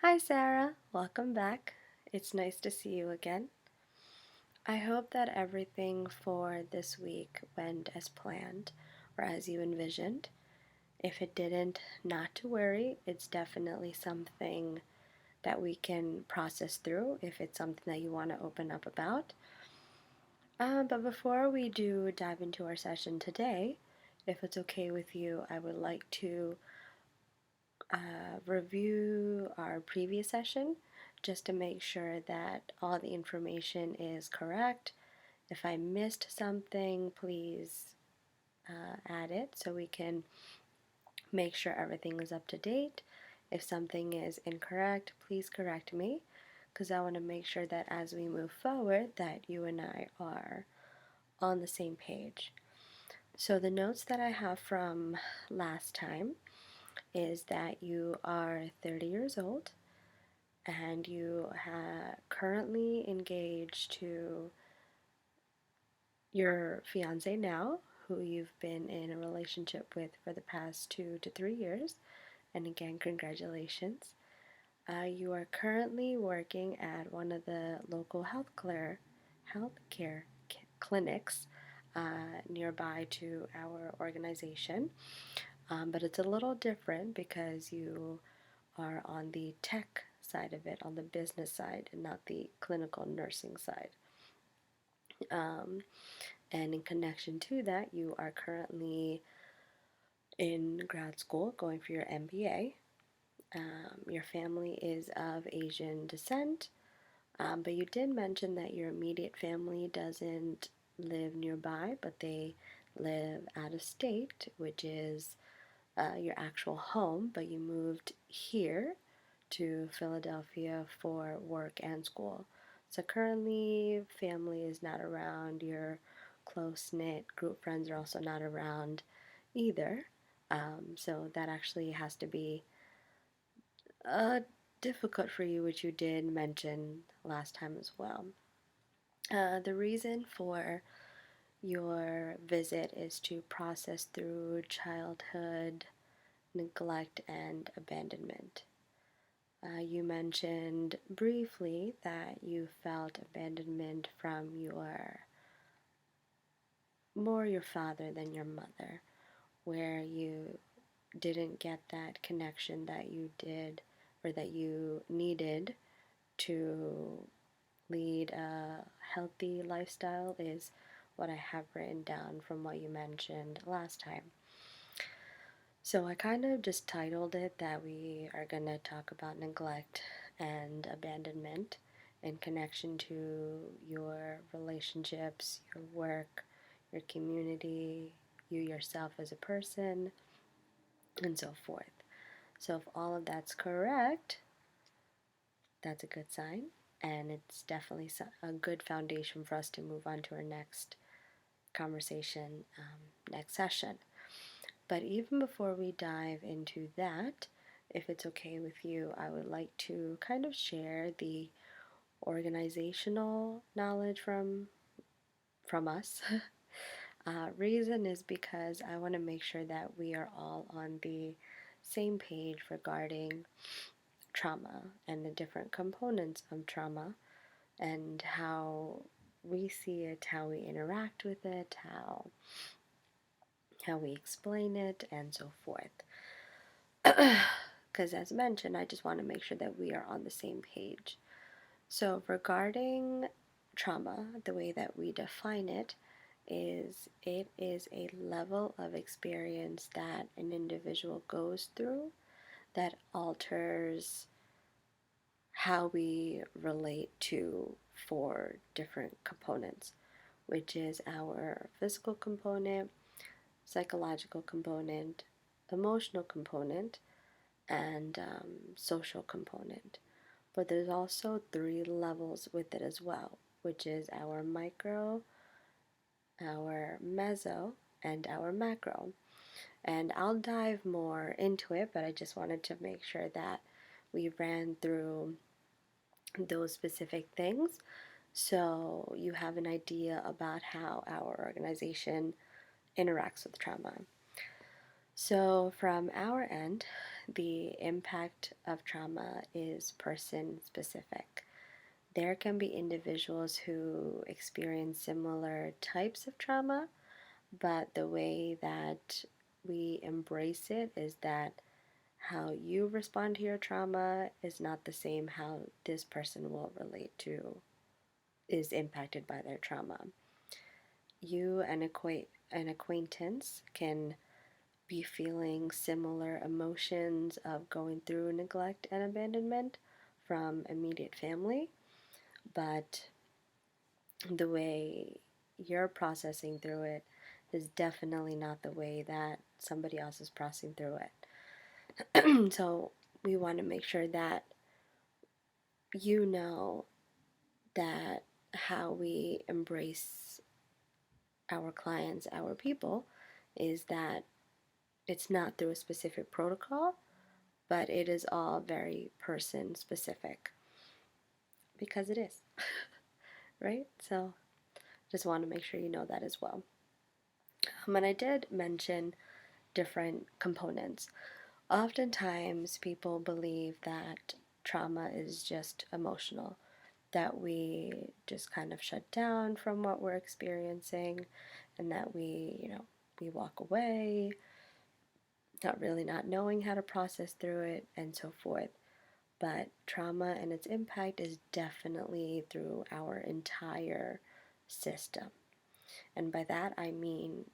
Hi Sarah, welcome back. It's nice to see you again. I hope that everything for this week went as planned or as you envisioned. If it didn't, not to worry, it's definitely something that we can process through if it's something that you want to open up about. But before we do dive into our session today, if it's okay with you, I would like to review our previous session just to make sure that all the information is correct. If I missed something, please add it so we can make sure everything is up to date. If something is incorrect, please correct me because I want to make sure that as we move forward that you and I are on the same page. So the notes that I have from last time is that you are 30 years old and you are currently engaged to your fiance now, who you've been in a relationship with for the past 2 to 3 years. And again, congratulations. You are currently working at one of the local healthcare clinics nearby to our organization. But it's a little different because you are on the tech side of it, on the business side, and not the clinical nursing side. Um, and in connection to that, you are currently in grad school going for your MBA. Your family is of Asian descent, but you did mention that your immediate family doesn't live nearby, but they live out of state, which is your actual home, but you moved here to Philadelphia for work and school. So currently, family is not around, your close knit group friends are also not around either. So that actually has to be difficult for you, which you did mention last time as well. The reason for your visit is to process through childhood neglect and abandonment. You mentioned briefly that you felt abandonment from more your father than your mother, where you didn't get that connection that you did or that you needed to lead a healthy lifestyle, is what I have written down from what you mentioned last time. So I kind of just titled it that we are going to talk about neglect and abandonment in connection to your relationships, your work, your community, you yourself as a person, and so forth. So if all of that's correct, that's a good sign, and it's definitely a good foundation for us to move on to our next conversation, next session. But even before we dive into that, if it's okay with you, I would like to kind of share the organizational knowledge from us. Reason is because I want to make sure that we are all on the same page regarding trauma and the different components of trauma and how we see it, how we interact with it, how we explain it, and so forth. Because as mentioned, I just want to make sure that we are on the same page. So regarding trauma, the way that we define it is a level of experience that an individual goes through that alters how we relate to four different components, which is our physical component, psychological component, emotional component, and social component. But there's also 3 levels with it as well, which is our micro, our meso, and our macro. And I'll dive more into it, but I just wanted to make sure that we ran through those specific things so you have an idea about how our organization interacts with trauma. So, from our end, the impact of trauma is person specific. There can be individuals who experience similar types of trauma, but the way that we embrace it is that how you respond to your trauma is not the same how this person will relate to, is impacted by their trauma. You and an acquaintance can be feeling similar emotions of going through neglect and abandonment from immediate family, but the way you're processing through it is definitely not the way that somebody else is processing through it. So we want to make sure that you know that how we embrace our clients, our people, is that it's not through a specific protocol, but it is all very person specific because it is, right? So just want to make sure you know that as well. And I did mention different components. Oftentimes, people believe that trauma is just emotional, that we just kind of shut down from what we're experiencing, and that we walk away, not knowing how to process through it, and so forth. But trauma and its impact is definitely through our entire system. And by that I mean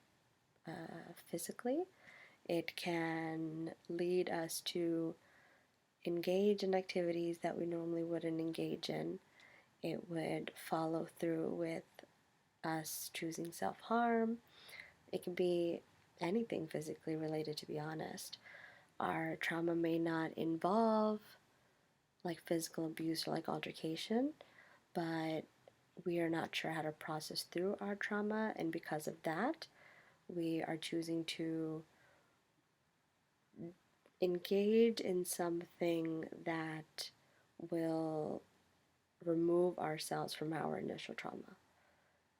physically, it can lead us to engage in activities that we normally wouldn't engage in. It would follow through with us choosing self harm. It can be anything physically related, to be honest. Our trauma may not involve like physical abuse or like altercation, but we are not sure how to process through our trauma, and because of that, we are choosing to engage in something that will remove ourselves from our initial trauma.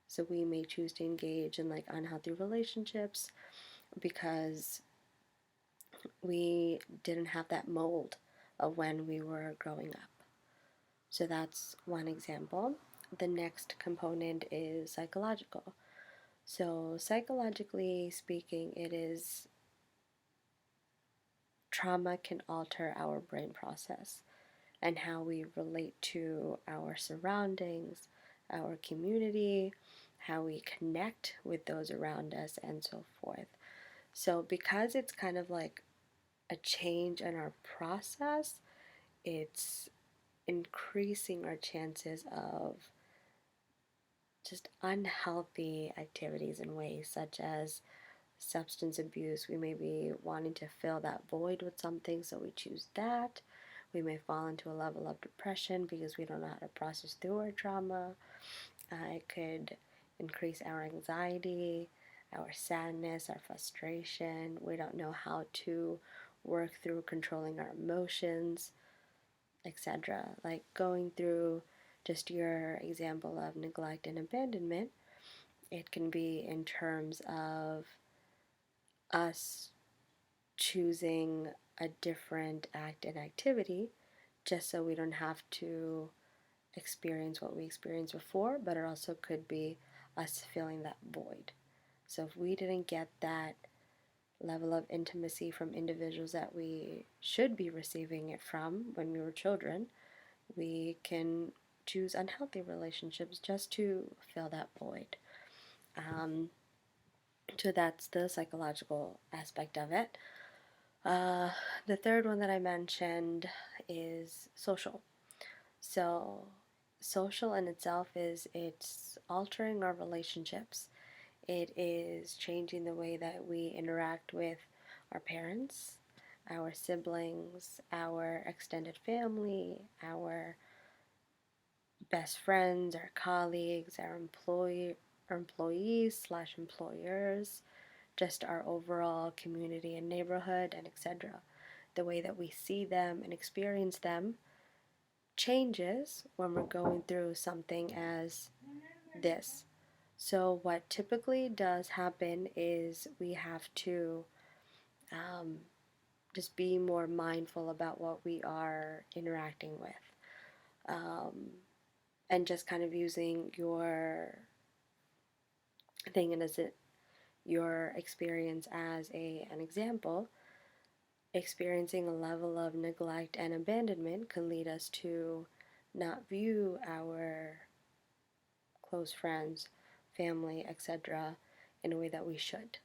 So we may choose to engage in like unhealthy relationships because we didn't have that mold of when we were growing up. So that's one example. The next component is psychological. So, psychologically speaking, it is trauma can alter our brain process and how we relate to our surroundings, our community, how we connect with those around us, and so forth. So, because it's kind of like a change in our process, it's increasing our chances of just unhealthy activities in ways such as substance abuse. We may be wanting to fill that void with something, so we choose that. We may fall into a level of depression because we don't know how to process through our trauma. It could increase our anxiety, our sadness, our frustration. We don't know how to work through controlling our emotions, etc. Like going through just your example of neglect and abandonment, it can be in terms of us choosing a different act and activity just so we don't have to experience what we experienced before, but it also could be us filling that void. So if we didn't get that level of intimacy from individuals that we should be receiving it from when we were children, we can choose unhealthy relationships just to fill that void. Um, so that's the psychological aspect of it. The third one that I mentioned is social. So, social in itself is it's altering our relationships. It is changing the way that we interact with our parents, our siblings, our extended family, our best friends, our colleagues, our employees slash employers, just our overall community and neighborhood, and etc. The way that we see them and experience them changes when we're going through something as this. So, what typically does happen is we have to just be more mindful about what we are interacting with. And just kind of using your thing and as it your experience as an example, experiencing a level of neglect and abandonment can lead us to not view our close friends, family, etc., in a way that we should.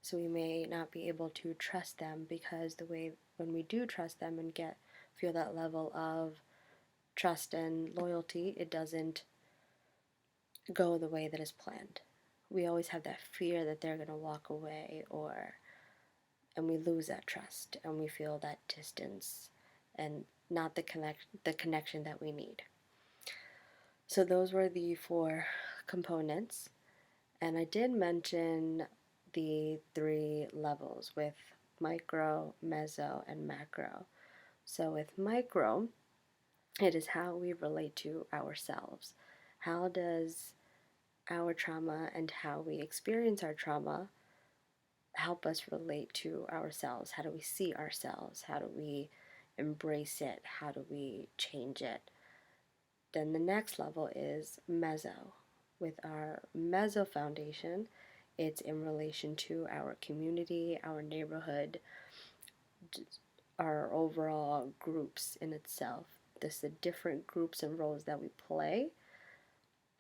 So we may not be able to trust them because the way when we do trust them and feel that level of trust and loyalty, it doesn't go the way that is planned. We always have that fear that they're going to walk away, and we lose that trust and we feel that distance and not the connection that we need. So those were the 4 components, and I did mention the 3 levels with micro, meso, and macro. So with micro, it is how we relate to ourselves. How does our trauma and how we experience our trauma help us relate to ourselves? How do we see ourselves? How do we embrace it? How do we change it? Then the next level is meso. With our meso foundation, it's in relation to our community, our neighborhood, our overall groups in itself. This the different groups and roles that we play.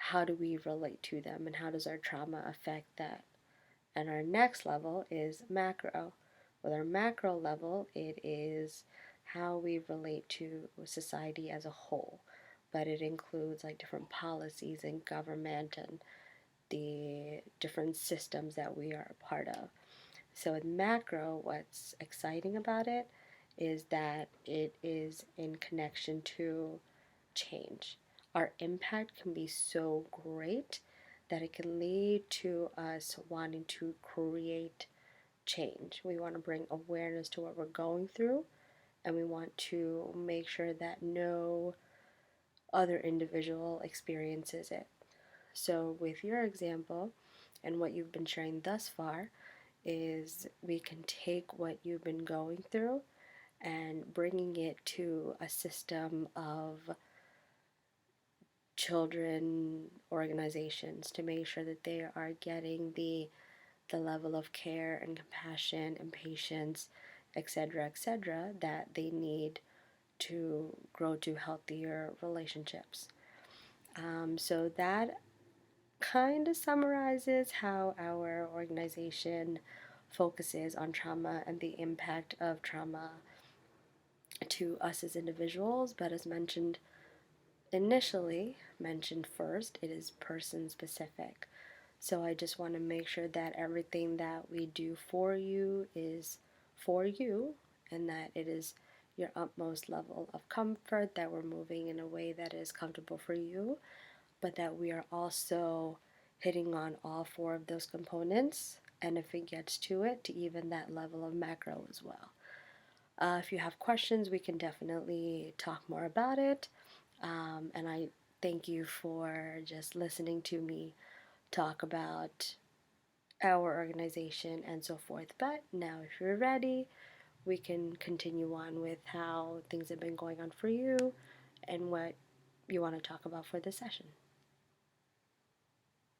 How do we relate to them, and how does our trauma affect that? And our next level is macro. With our macro level, it is how we relate to society as a whole, but it includes like different policies and government and the different systems that we are a part of. So with macro, what's exciting about it is that it is in connection to change. Our impact can be so great that it can lead to us wanting to create change. We want to bring awareness to what we're going through, and we want to make sure that no other individual experiences it. So, with your example and what you've been sharing thus far, is we can take what you've been going through and bringing it to a system of children organizations to make sure that they are getting the level of care and compassion and patience, etc., that they need to grow to healthier relationships. So that kind of summarizes how our organization focuses on trauma and the impact of trauma to us as individuals. But as mentioned first, it is person specific. So I just want to make sure that everything that we do for you is for you, and that it is your utmost level of comfort, that we're moving in a way that is comfortable for you, but that we are also hitting on all 4 of those components, and if it gets to it, to even that level of macro as well. If you have questions, we can definitely talk more about it. And I thank you for just listening to me talk about our organization and so forth. But now, if you're ready, we can continue on with how things have been going on for you and what you want to talk about for this session.